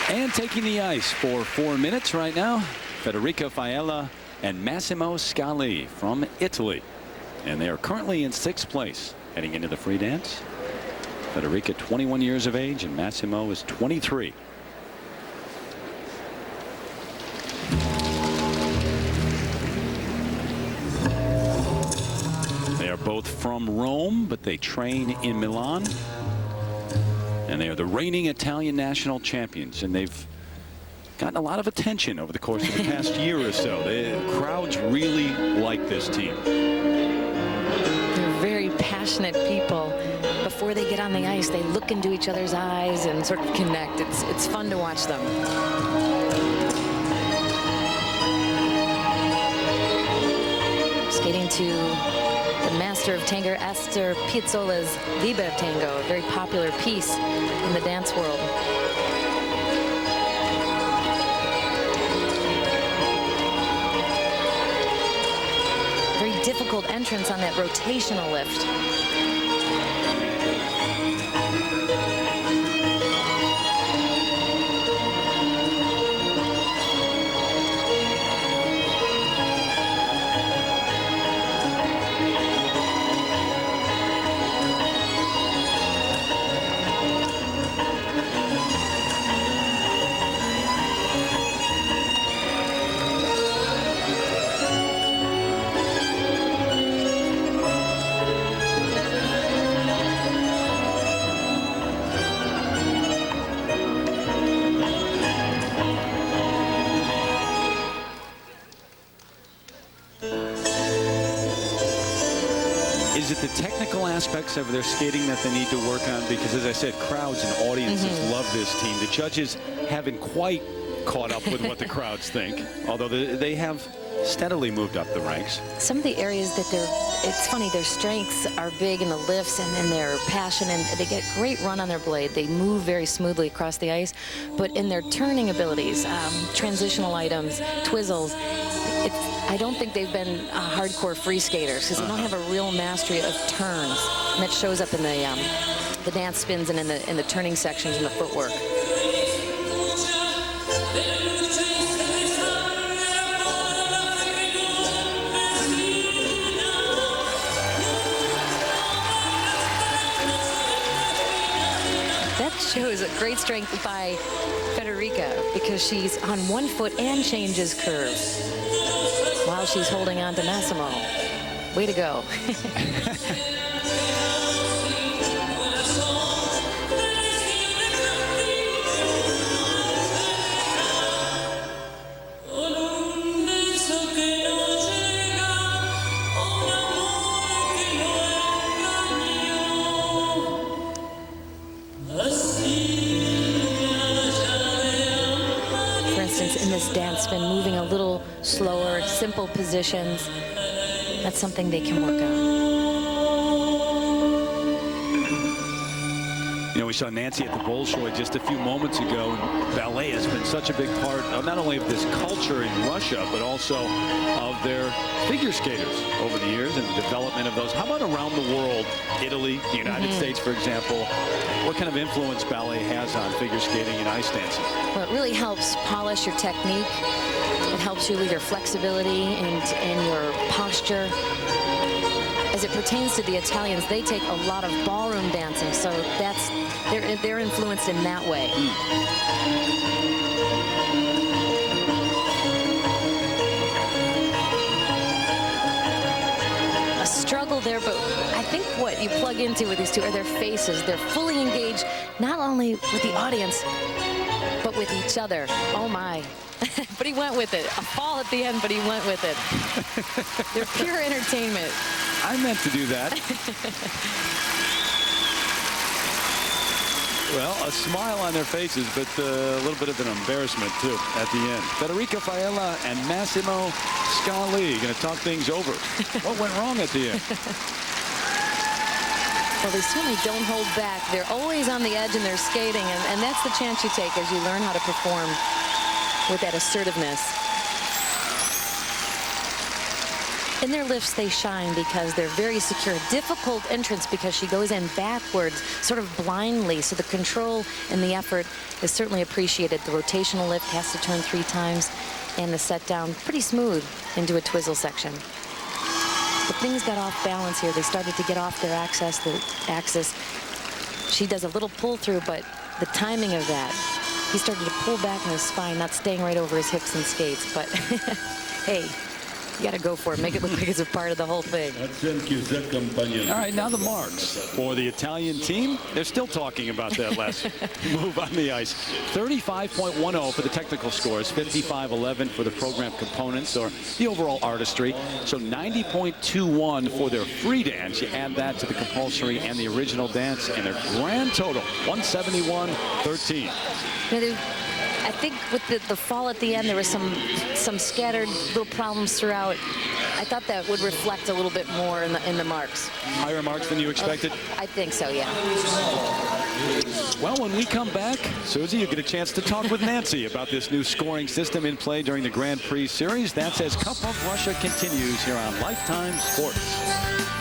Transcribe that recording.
And taking the ice for 4 minutes right now, Federica Faiella and Massimo Scali from Italy. And they are currently in 6th place heading into the free dance. Federica 21 years of age and Massimo is 23. They are both from Rome, but they train in Milan. And they are the reigning Italian national champions, and they've gotten a lot of attention over the course of the past year or so. The crowds really like this team. They're very passionate people. Before they get on the ice, they look into each other's eyes and sort of connect. It's fun to watch them. Skating to the master of tango, Astor Piazzolla's Liber Tango, a very popular piece in the dance world. Very difficult entrance on that rotational lift. Is it the technical aspects of their skating that they need to work on? Because, as I said, crowds and audiences love this team. The judges haven't quite caught up with what the crowds think, although they have steadily moved up the ranks. Some of the areas that it's funny, their strengths are big in the lifts and in their passion, and they get great run on their blade. They move very smoothly across the ice, but in their turning abilities, transitional items, twizzles, I don't think they've been hardcore free skaters because they don't have a real mastery of turns, and that shows up in the dance spins and in the turning sections and the footwork. That shows a great strength by Federica because she's on one foot and changes curves while she's holding on to Massimo. Way to go. In this dance spin, moving a little slower, simple positions. That's something they can work on. You know, we saw Nancy at the Bolshoi just a few moments ago, and ballet has been such a big part of not only of this culture in Russia, but also of their figure skaters over the years and the development of those. How about around the world, Italy, the United States, for example? What kind of influence ballet has on figure skating and ice dancing? Well, it really helps polish your technique. It helps you with your flexibility and your posture. As it pertains to the Italians, they take a lot of ballroom dancing, so they're influenced in that way. A struggle there, but I think what you plug into with these two are their faces. They're fully engaged, not only with the audience, but with each other. Oh my. But he went with it. A fall at the end, but he went with it. They're pure entertainment. I meant to do that. Well, a smile on their faces, but a little bit of an embarrassment, too, at the end. Federica Faiella and Massimo Scali going to talk things over. What went wrong at the end? Well, they certainly don't hold back. They're always on the edge in their skating, and that's the chance you take as you learn how to perform with that assertiveness. In their lifts, they shine because they're very secure. Difficult entrance because she goes in backwards, sort of blindly. So the control and the effort is certainly appreciated. The rotational lift has to turn 3 times, and the set down pretty smooth into a twizzle section. But things got off balance here. They started to get off their axis. She does a little pull through, but the timing of that, he started to pull back in his spine, not staying right over his hips and skates. But hey, you got to go for it. Make it look like it's a part of the whole thing. All right, now the marks for the Italian team. They're still talking about that last move on the ice. 35.10 for the technical scores, 55.11 for the program components or the overall artistry. So 90.21 for their free dance. You add that to the compulsory and the original dance, and their grand total, 171.13. I think with the fall at the end, there was some scattered little problems throughout. I thought that would reflect a little bit more in the marks. Higher marks than you expected? I think so, yeah. Well, when we come back, Susie, you get a chance to talk with Nancy about this new scoring system in play during the Grand Prix Series. That's as Cup of Russia continues here on Lifetime Sports.